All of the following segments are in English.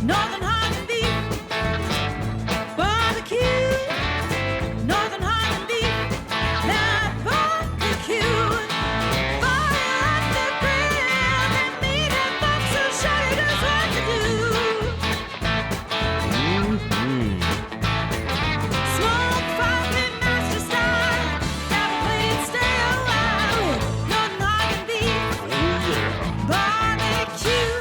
Northern Highland beef, barbecue. Northern Highland beef, that barbecue. Fire up the grill and meet the folks who show you just what to do. Smoke fire pit master style, that blade stay a while. Northern Highland beef, barbecue.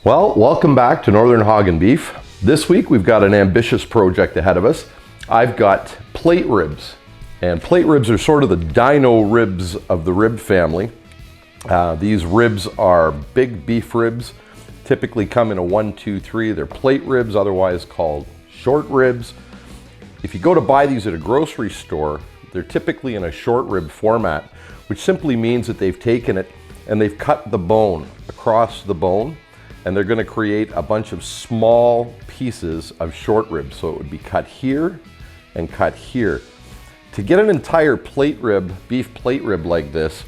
Well, welcome back to Northern Hog and Beef. This week we've got an ambitious project ahead of us. I've got plate ribs, and plate ribs are sort of the dino ribs of the rib family. These ribs are big beef ribs, typically come in a 1, 2, 3. They're plate ribs, otherwise called short ribs. If you go to buy these at a grocery store, they're typically in a short rib format, which simply means that they've taken it and they've cut the bone across the bone, and they're going to create a bunch of small pieces of short ribs. So it would be cut here and cut here. To get an entire plate rib, beef plate rib like this,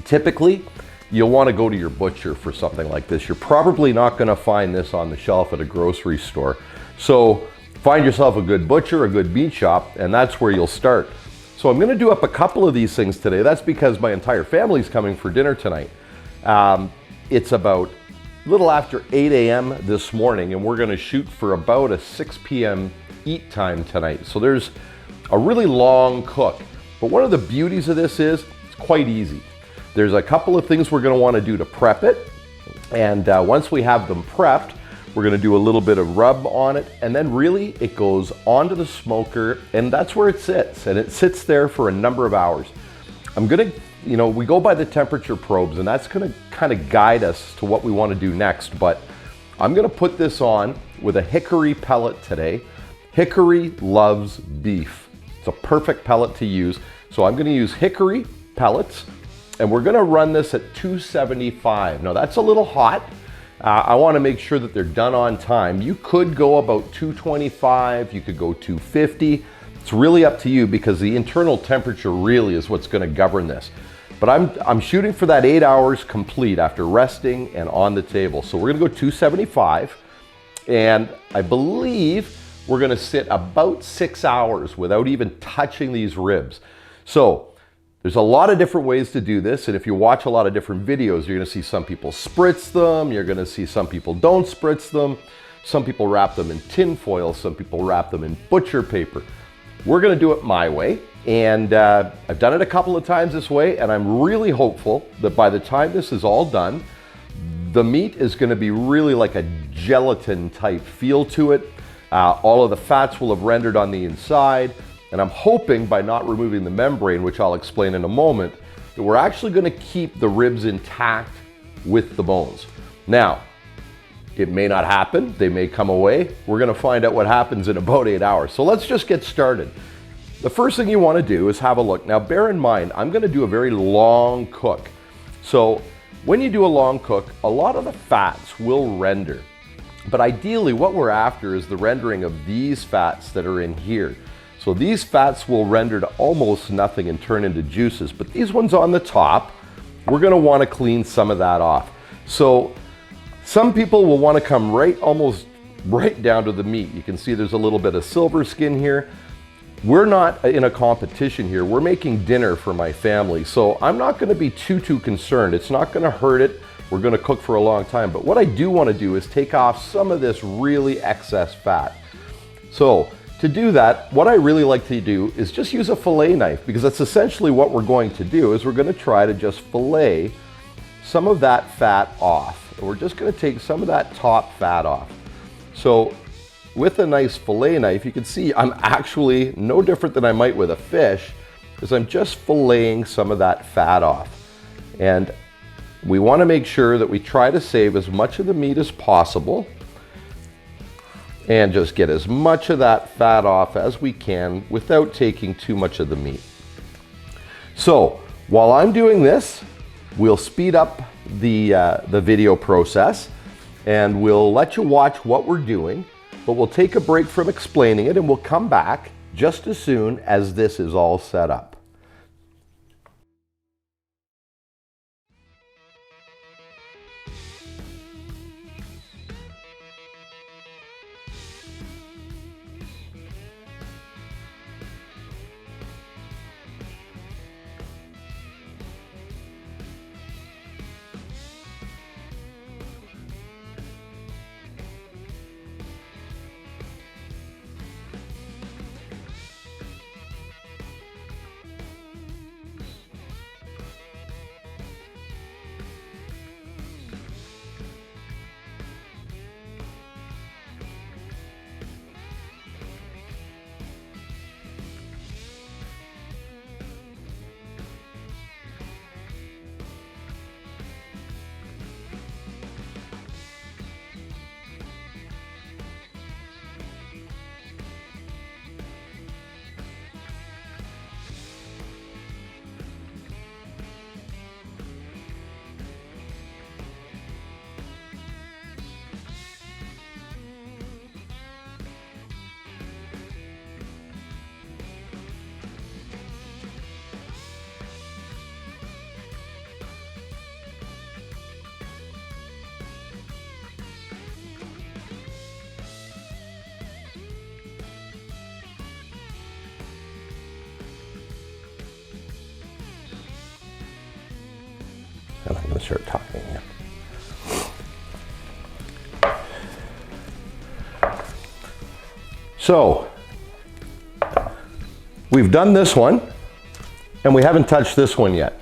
typically you'll want to go to your butcher for something like this. You're probably not going to find this on the shelf at a grocery store. So find yourself a good butcher, a good meat shop, and that's where you'll start. So I'm going to do up a couple of these things today. That's because my entire family's coming for dinner tonight. It's about a little after 8 a.m. this morning, and we're going to shoot for about a 6 p.m. eat time tonight. So there's a really long cook. But one of the beauties of this is it's quite easy. There's a couple of things we're going to want to do to prep it. And once we have them prepped, we're going to do a little bit of rub on it. And then really it goes onto the smoker, and that's where it sits. And it sits there for a number of hours. I'm going to, we go by the temperature probes, and that's going to kind of guide us to what we want to do next. But I'm going to put this on with a hickory pellet today. Hickory loves beef. It's a perfect pellet to use. So I'm going to use hickory pellets, and we're going to run this at 275. Now that's a little hot. I want to make sure that they're done on time. You could go about 225, you could go 250. It's really up to you, because the internal temperature really is what's going to govern this. But I'm shooting for that 8 hours complete after resting and on the table. So we're going to go 275, and I believe we're going to sit about 6 hours without even touching these ribs. So there's a lot of different ways to do this, and if you watch a lot of different videos, you're going to see some people spritz them, you're going to see some people don't spritz them, some people wrap them in tin foil, some people wrap them in butcher paper. We're going to do it my way, and I've done it a couple of times this way, and I'm really hopeful that by the time this is all done, the meat is going to be really like a gelatin type feel to it. All of the fats will have rendered on the inside, and I'm hoping by not removing the membrane, which I'll explain in a moment, that we're actually going to keep the ribs intact with the bones. Now, it may not happen. They may come away. We're going to find out what happens in about 8 hours. So let's just get started. The first thing you want to do is have a look. Now, bear in mind, I'm going to do a very long cook. So when you do a long cook, a lot of the fats will render. But ideally, what we're after is the rendering of these fats that are in here. So these fats will render to almost nothing and turn into juices. But these ones on the top, we're going to want to clean some of that off. So some people will want to come almost right down to the meat. You can see there's a little bit of silver skin here. We're not in a competition here. We're making dinner for my family. So I'm not going to be too concerned. It's not going to hurt it. We're going to cook for a long time. But what I do want to do is take off some of this really excess fat. So to do that, what I really like to do is just use a fillet knife, because that's essentially what we're going to do, is we're going to try to just fillet some of that fat off. We're just going to take some of that top fat off. So with a nice fillet knife, you can see I'm actually no different than I might with a fish, because I'm just filleting some of that fat off. And we want to make sure that we try to save as much of the meat as possible and just get as much of that fat off as we can without taking too much of the meat. So while I'm doing this, we'll speed up the video process, and we'll let you watch what we're doing, but we'll take a break from explaining it, and we'll come back just as soon as this is all set up. And I'm going to start talking again. So, we've done this one, and we haven't touched this one yet.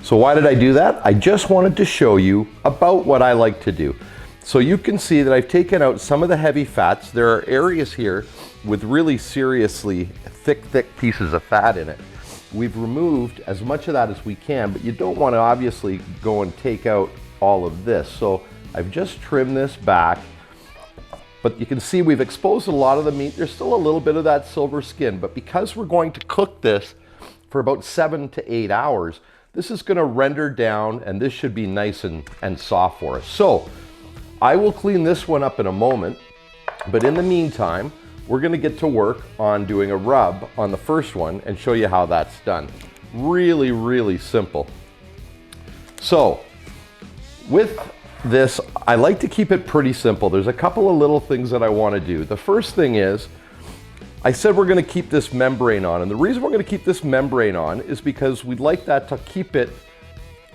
So why did I do that? I just wanted to show you about what I like to do. So you can see that I've taken out some of the heavy fats. There are areas here with really seriously thick pieces of fat in it. We've removed as much of that as we can, but you don't want to obviously go and take out all of this. So I've just trimmed this back, but you can see we've exposed a lot of the meat. There's still a little bit of that silver skin, but because we're going to cook this for about 7 to 8 hours, this is going to render down and this should be nice and soft for us. So I will clean this one up in a moment, but in the meantime, we're going to get to work on doing a rub on the first one and show you how that's done. Really, really simple. So with this, I like to keep it pretty simple. There's a couple of little things that I want to do. The first thing is, I said we're going to keep this membrane on, and the reason we're going to keep this membrane on is because we'd like that to keep it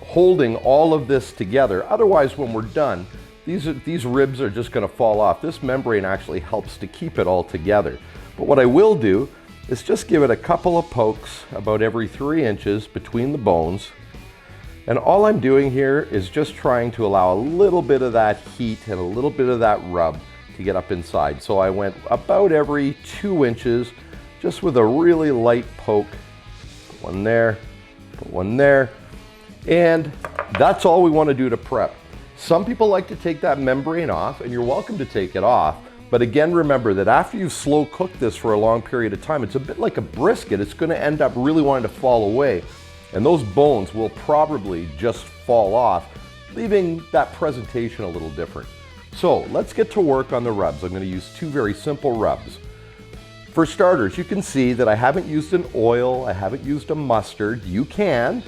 holding all of this together. Otherwise, when we're done, these ribs are just going to fall off. This membrane actually helps to keep it all together. But what I will do is just give it a couple of pokes about every 3 inches between the bones. And all I'm doing here is just trying to allow a little bit of that heat and a little bit of that rub to get up inside. So I went about every 2 inches, just with a really light poke. Put one there, put one there. And that's all we want to do to prep. Some people like to take that membrane off, and you're welcome to take it off. But again, remember that after you've slow cooked this for a long period of time, it's a bit like a brisket. It's going to end up really wanting to fall away. And those bones will probably just fall off, leaving that presentation a little different. So let's get to work on the rubs. I'm going to use 2 very simple rubs. For starters, you can see that I haven't used an oil, I haven't used a mustard. You can,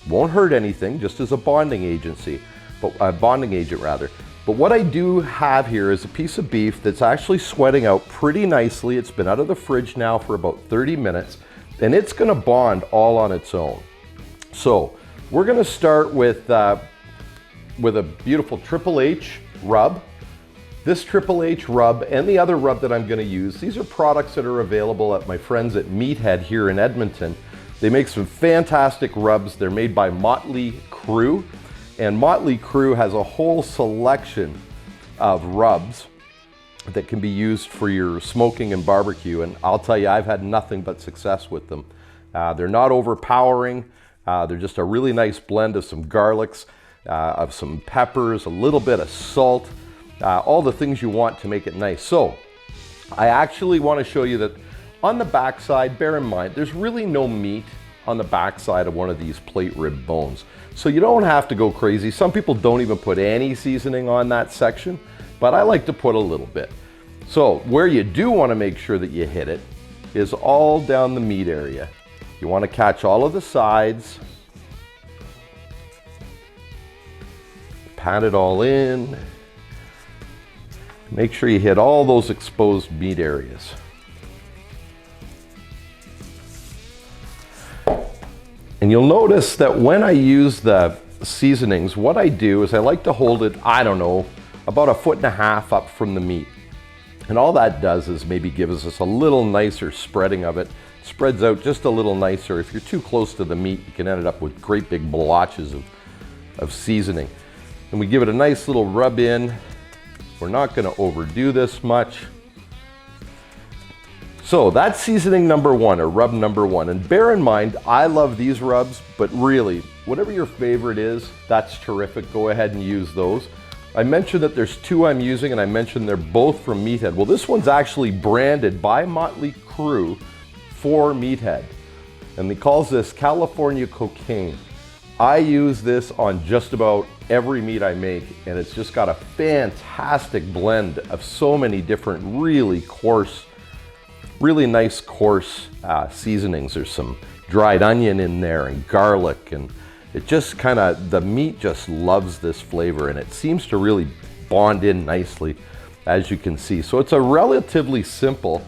won't hurt anything, just as a bonding agency, but a bonding agent rather. But what I do have here is a piece of beef that's actually sweating out pretty nicely. It's been out of the fridge now for about 30 minutes, and it's going to bond all on its own. So we're going to start with a beautiful Triple H rub. This Triple H rub and the other rub that I'm going to use, these are products that are available at my friends at Meathead here in Edmonton. They make some fantastic rubs. They're made by Motley Crue, and Motley Crue has a whole selection of rubs that can be used for your smoking and barbecue, and I'll tell you, I've had nothing but success with them. They're not overpowering. They're just a really nice blend of some garlics, of some peppers, a little bit of salt, all the things you want to make it nice. So I actually want to show you that on the backside, bear in mind, there's really no meat on the backside of one of these plate rib bones. So you don't have to go crazy. Some people don't even put any seasoning on that section, but I like to put a little bit. So where you do want to make sure that you hit it is all down the meat area. You want to catch all of the sides, pat it all in, make sure you hit all those exposed meat areas. And you'll notice that when I use the seasonings, what I do is I like to hold it, I don't know, about 1.5 feet up from the meat. And all that does is maybe gives us a little nicer spreading of it. Spreads out just a little nicer. If you're too close to the meat, you can end up with great big blotches of seasoning. And we give it a nice little rub in. We're not going to overdo this much. So that's seasoning number 1, or rub number 1. And bear in mind, I love these rubs, but really, whatever your favorite is, that's terrific. Go ahead and use those. I mentioned that there's 2 I'm using, and I mentioned they're both from Meathead. Well, this one's actually branded by Motley Crue for Meathead, and he calls this California Cocaine. I use this on just about every meat I make, and it's just got a fantastic blend of so many different really coarse, really nice coarse seasonings. There's some dried onion in there and garlic, and it just kind of, the meat just loves this flavor, and it seems to really bond in nicely, as you can see. So it's a relatively simple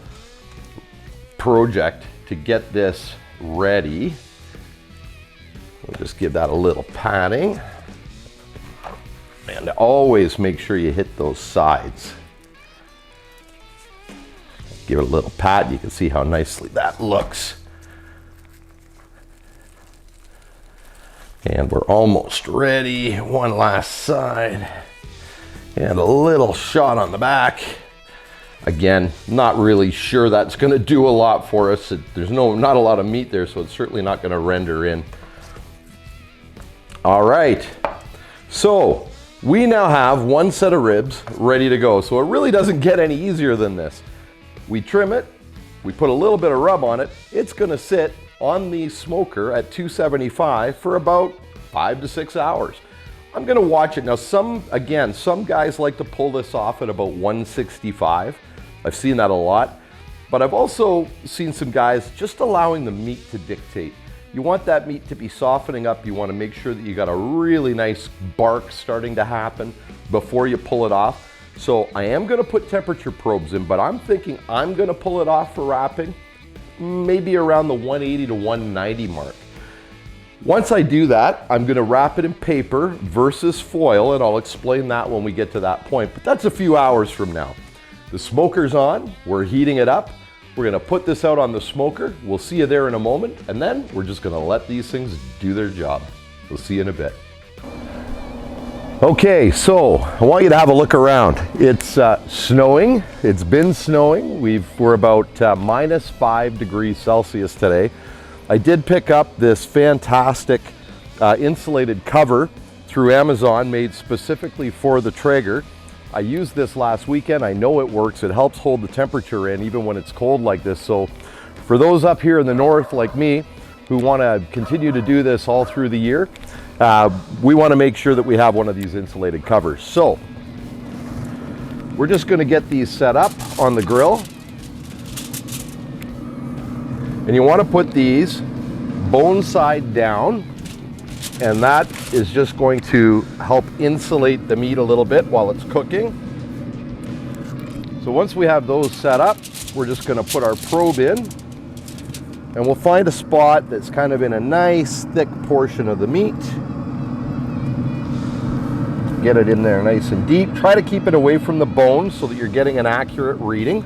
project to get this ready. We'll just give that a little patting. And always make sure you hit those sides. Give it a little pat. You can see how nicely that looks. And we're almost ready. One last side. And a little shot on the back. Again, not really sure that's going to do a lot for us. There's not a lot of meat there, so it's certainly not going to render in. All right. So we now have one set of ribs ready to go. So it really doesn't get any easier than this. We trim it. We put a little bit of rub on it. It's going to sit on the smoker at 275 for about 5 to 6 hours. I'm going to watch it. Now, some guys like to pull this off at about 165. I've seen that a lot. But I've also seen some guys just allowing the meat to dictate. You want that meat to be softening up. You want to make sure that you got a really nice bark starting to happen before you pull it off. So I am going to put temperature probes in, but I'm thinking I'm going to pull it off for wrapping maybe around the 180 to 190 mark. Once I do that, I'm going to wrap it in paper versus foil, and I'll explain that when we get to that point. But that's a few hours from now. The smoker's on. We're heating it up. We're going to put this out on the smoker. We'll see you there in a moment, and then we're just going to let these things do their job. We'll see you in a bit. Okay, so I want you to have a look around. It's snowing. It's been snowing. We're about -5 degrees Celsius today. I did pick up this fantastic insulated cover through Amazon made specifically for the Traeger. I used this last weekend. I know it works. It helps hold the temperature in even when it's cold like this. So for those up here in the north like me who want to continue to do this all through the year, we want to make sure that we have one of these insulated covers. So we're just going to get these set up on the grill. And you want to put these bone side down, and that is just going to help insulate the meat a little bit while it's cooking. So once we have those set up, we're just going to put our probe in, and we'll find a spot that's kind of in a nice thick portion of the meat. Get it in there nice and deep. Try to keep it away from the bone so that you're getting an accurate reading.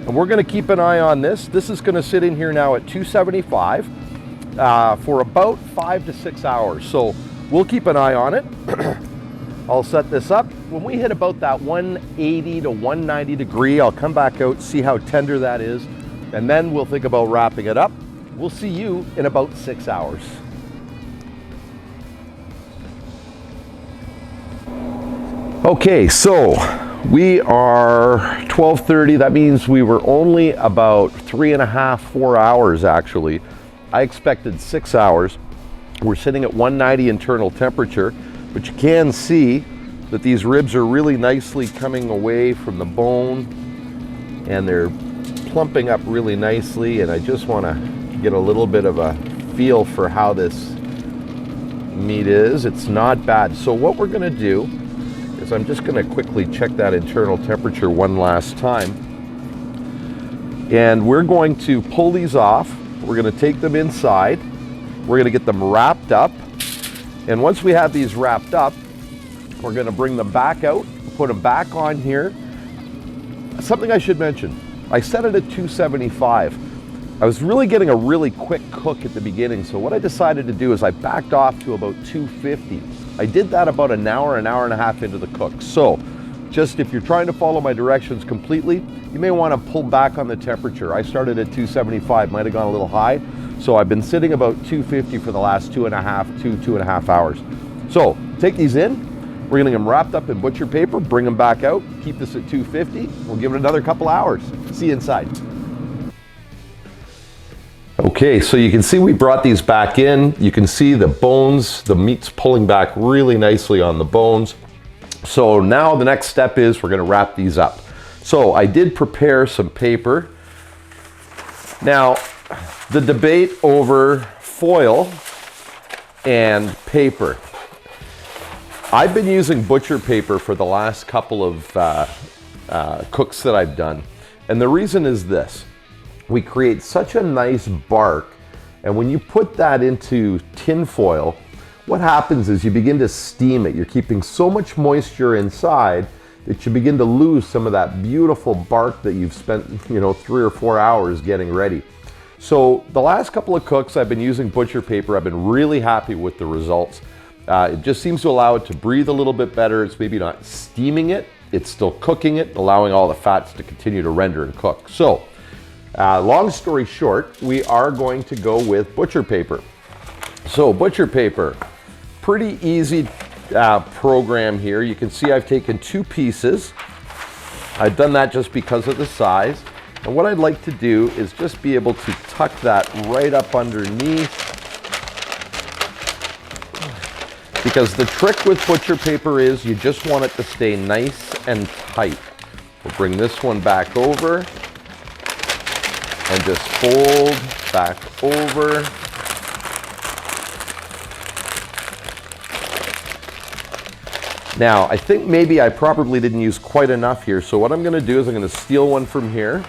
And we're going to keep an eye on this. This is going to sit in here now at 275 for about 5 to 6 hours. So we'll keep an eye on it. I'll set this up. When we hit about that 180 to 190 degree, I'll come back out, see how tender that is, and then we'll think about wrapping it up. We'll see you in about 6 hours. Okay, so we are 12:30. That means we were only about 3.5, 4 hours actually. I expected 6 hours. We're sitting at 190 internal temperature, but you can see that these ribs are really nicely coming away from the bone, and they're plumping up really nicely. And I just want to get a little bit of a feel for how this meat is. It's not bad. So what we're going to do is I'm just going to quickly check that internal temperature one last time. And we're going to pull these off. We're going to take them inside. We're going to get them wrapped up. And once we have these wrapped up, we're going to bring them back out, put them back on here. Something I should mention, I set it at 275. I was really getting a really quick cook at the beginning. So what I decided to do is I backed off to about 250. I did that about an hour and a half into the cook. So just if you're trying to follow my directions completely, you may want to pull back on the temperature. I started at 275, might have gone a little high. So I've been sitting about 250 for the last 2.5 hours. So take these in, we're getting them wrapped up in butcher paper, bring them back out, keep this at 250. We'll give it another couple hours. See you inside. Okay, so you can see we brought these back in. You can see the bones, the meat's pulling back really nicely on the bones. So now the next step is we're gonna wrap these up. So I did prepare some paper. Now, the debate over foil and paper. I've been using butcher paper for the last couple of cooks that I've done. And the reason is this. We create such a nice bark, and when you put that into tin foil, what happens is you begin to steam it. You're keeping so much moisture inside that you begin to lose some of that beautiful bark that you've spent, 3 or 4 hours getting ready. So the last couple of cooks, I've been using butcher paper. I've been really happy with the results. It just seems to allow it to breathe a little bit better. It's maybe not steaming it, it's still cooking it, allowing all the fats to continue to render and cook. So, long story short, we are going to go with butcher paper. So butcher paper, pretty easy program here. You can see I've taken 2 pieces. I've done that just because of the size. And what I'd like to do is just be able to tuck that right up underneath. Because the trick with butcher paper is you just want it to stay nice and tight. We'll bring this one back over and just fold back over. Now, I think maybe I probably didn't use quite enough here, so what I'm going to do is I'm going to steal one from here.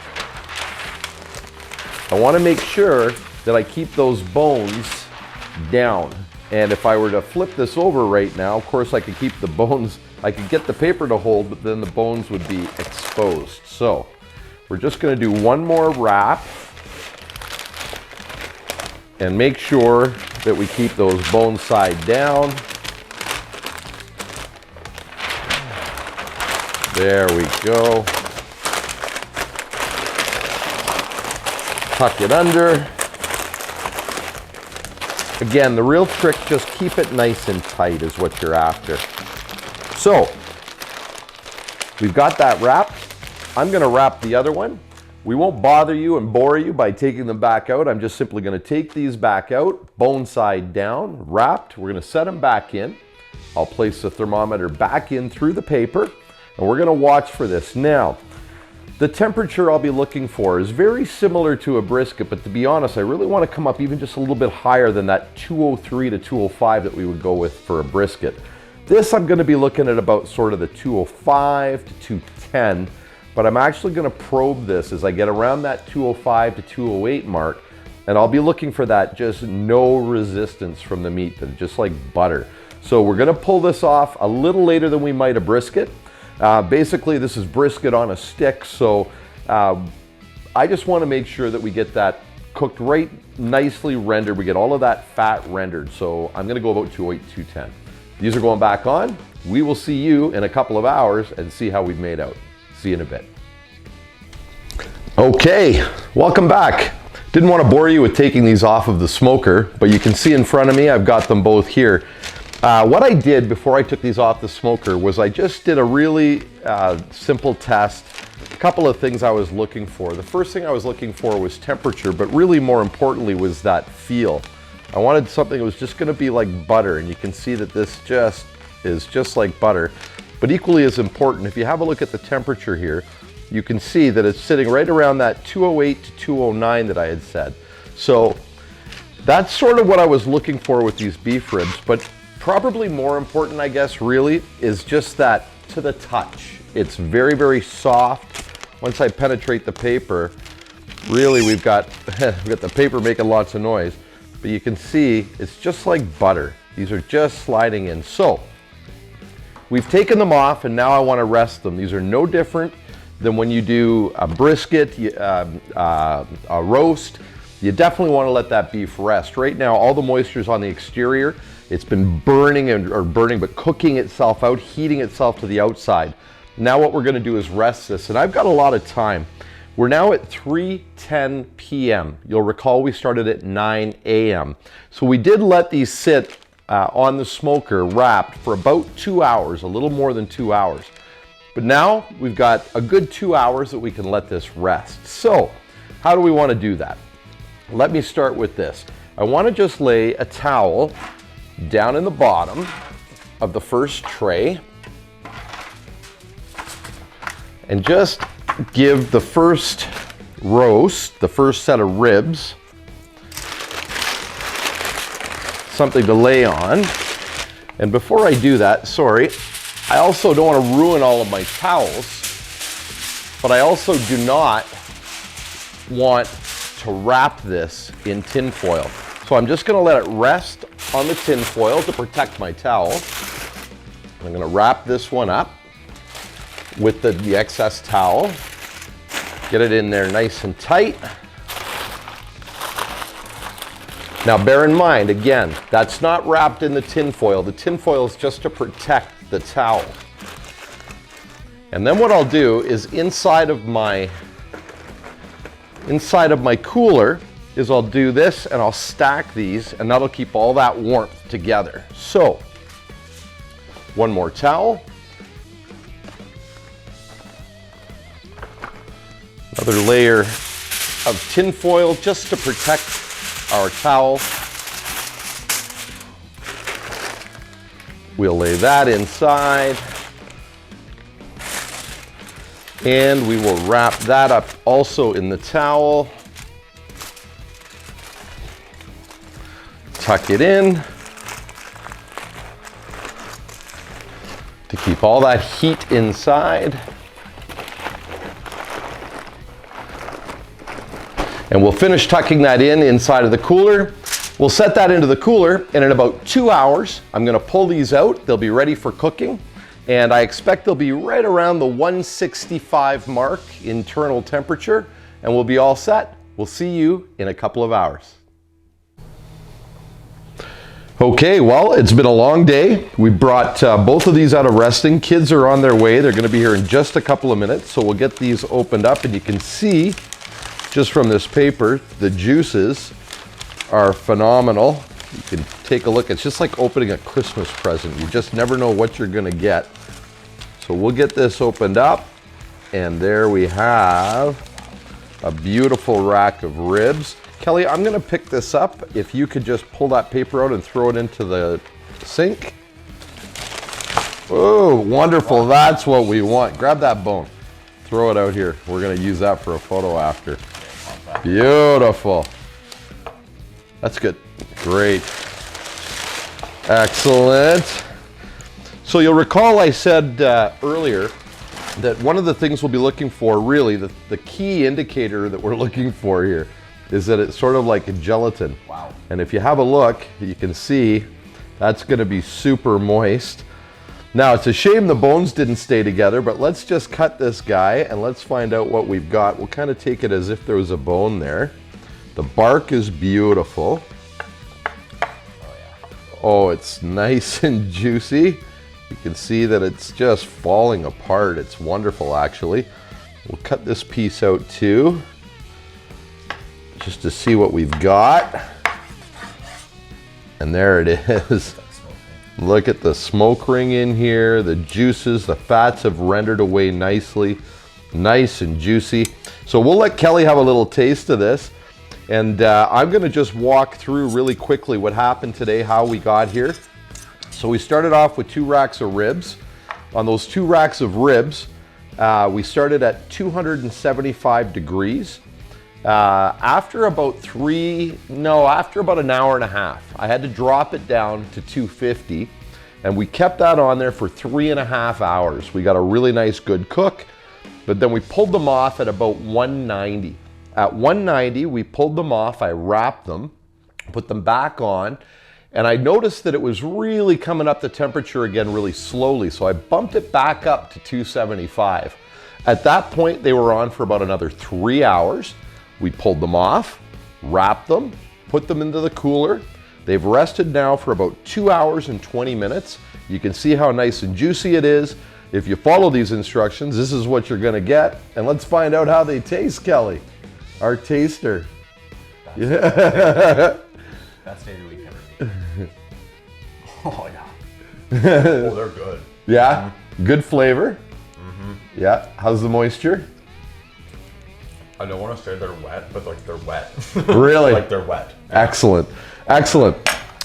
I want to make sure that I keep those bones down. And if I were to flip this over right now, of course I could keep the bones, I could get the paper to hold, but then the bones would be exposed. So we're just going to do one more wrap and make sure that we keep those bones side down. There we go. Tuck it under. Again, the real trick, just keep it nice and tight is what you're after. So, we've got that wrapped. I'm going to wrap the other one. We won't bother you and bore you by taking them back out. I'm just simply going to take these back out, bone side down, wrapped. We're going to set them back in. I'll place the thermometer back in through the paper, and we're going to watch for this. Now, the temperature I'll be looking for is very similar to a brisket, but to be honest, I really want to come up even just a little bit higher than that 203 to 205 that we would go with for a brisket. This I'm going to be looking at about sort of the 205 to 210, but I'm actually going to probe this as I get around that 205 to 208 mark, and I'll be looking for that just no resistance from the meat, just like butter. So we're going to pull this off a little later than we might a brisket. Basically, this is brisket on a stick, so I just want to make sure that we get that cooked right nicely rendered. We get all of that fat rendered, so I'm going to go about 208, 210. These are going back on. We will see you in a couple of hours and see how we've made out. See you in a bit. Okay, welcome back. Didn't want to bore you with taking these off of the smoker, but you can see in front of me, I've got them both here. What I did before I took these off the smoker was I just did a really simple test. A couple of things I was looking for. The first thing I was looking for was temperature, but really more importantly was that feel. I wanted something that was just going to be like butter, and you can see that this just is just like butter. But equally as important, if you have a look at the temperature here, you can see that it's sitting right around that 208 to 209 that I had said. So that's sort of what I was looking for with these beef ribs, but probably more important, I guess, really, is just that to the touch. It's very, very soft. Once I penetrate the paper, really we've got the paper making lots of noise, but you can see it's just like butter. These are just sliding in. So we've taken them off, and now I want to rest them. These are no different than when you do a brisket, a roast. You definitely want to let that beef rest. Right now, all the moisture is on the exterior. It's been but cooking itself out, heating itself to the outside. Now what we're going to do is rest this, and I've got a lot of time. We're now at 3:10 p.m. You'll recall we started at 9 a.m. So we did let these sit on the smoker wrapped for about 2 hours, a little more than 2 hours. But now we've got a good 2 hours that we can let this rest. So how do we want to do that? Let me start with this. I want to just lay a towel down in the bottom of the first tray and just give the first roast, the first set of ribs, something to lay on. And before I do that, sorry, I also don't want to ruin all of my towels, but I also do not want to wrap this in tin foil. So I'm just gonna let it rest on the tin foil to protect my towel. I'm gonna wrap this one up with the excess towel. Get it in there nice and tight. Now bear in mind, again, that's not wrapped in the tin foil. The tin foil is just to protect the towel. And then what I'll do is inside of my cooler is I'll do this and I'll stack these, and that'll keep all that warmth together. So, one more towel. Another layer of tin foil just to protect our towel. We'll lay that inside. And we will wrap that up also in the towel. Tuck it in to keep all that heat inside. And we'll finish tucking that in inside of the cooler. We'll set that into the cooler, and in about 2 hours, I'm gonna pull these out. They'll be ready for cooking, and I expect they'll be right around the 165 mark internal temperature, and we'll be all set. We'll see you in a couple of hours. Okay, well, it's been a long day. We brought both of these out of resting. Kids are on their way. They're gonna be here in just a couple of minutes, so we'll get these opened up, and you can see just from this paper, the juices are phenomenal. You can take a look. It's just like opening a Christmas present. You just never know what you're gonna get. So we'll get this opened up, and there we have a beautiful rack of ribs. Kelly, I'm gonna pick this up. If you could just pull that paper out and throw it into the sink. Oh, wonderful. That's what we want. Grab that bone. Throw it out here. We're gonna use that for a photo after. Beautiful. That's good. Great. Excellent. So you'll recall I said earlier that one of the things we'll be looking for, really, the key indicator that we're looking for here is that it's sort of like a gelatin. Wow. And if you have a look, you can see that's gonna be super moist. Now, it's a shame the bones didn't stay together, but let's just cut this guy and let's find out what we've got. We'll kind of take it as if there was a bone there. The bark is beautiful. Oh, it's nice and juicy. You can see that it's just falling apart. It's wonderful, actually. We'll cut this piece out too, just to see what we've got. And there it is. Look at the smoke ring in here, the juices, the fats have rendered away nicely, nice and juicy. So we'll let Kelly have a little taste of this, and I'm gonna just walk through really quickly what happened today, how we got here. So we started off with 2 racks of ribs. On those 2 racks of ribs, we started at 275 degrees. After about an hour and a half, I had to drop it down to 250, and we kept that on there for 3.5 hours. We got a really nice good cook, but then we pulled them off at about 190. At 190, we pulled them off, I wrapped them, put them back on, and I noticed that it was really coming up the temperature again really slowly, so I bumped it back up to 275. At that point, they were on for about another 3 hours. We pulled them off, wrapped them, put them into the cooler. They've rested now for about 2 hours and 20 minutes. You can see how nice and juicy it is. If you follow these instructions, this is what you're gonna get. And let's find out how they taste, Kelly, our taster. Yeah. Best day of the week ever. Oh yeah. Oh, they're good. Yeah, good flavor. Mm-hmm. Yeah, how's the moisture? I don't want to say they're wet, but like they're wet. Really? Like they're wet. Excellent, excellent.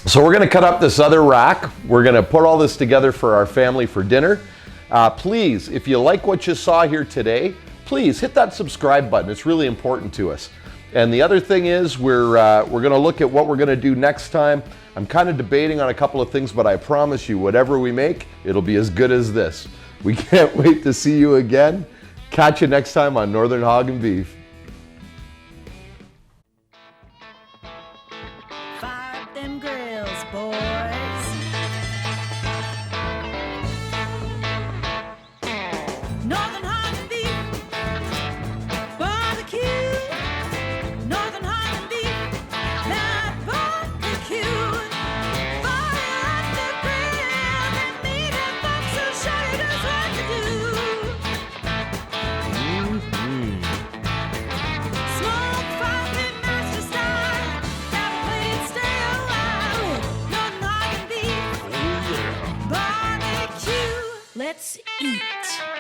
So we're gonna cut up this other rack. We're gonna put all this together for our family for dinner. Please, if you like what you saw here today, please hit that subscribe button. It's really important to us. And the other thing is we're gonna look at what we're gonna do next time. I'm kind of debating on a couple of things, but I promise you, whatever we make, it'll be as good as this. We can't wait to see you again. Catch you next time on Northern Hog and Beef. eat.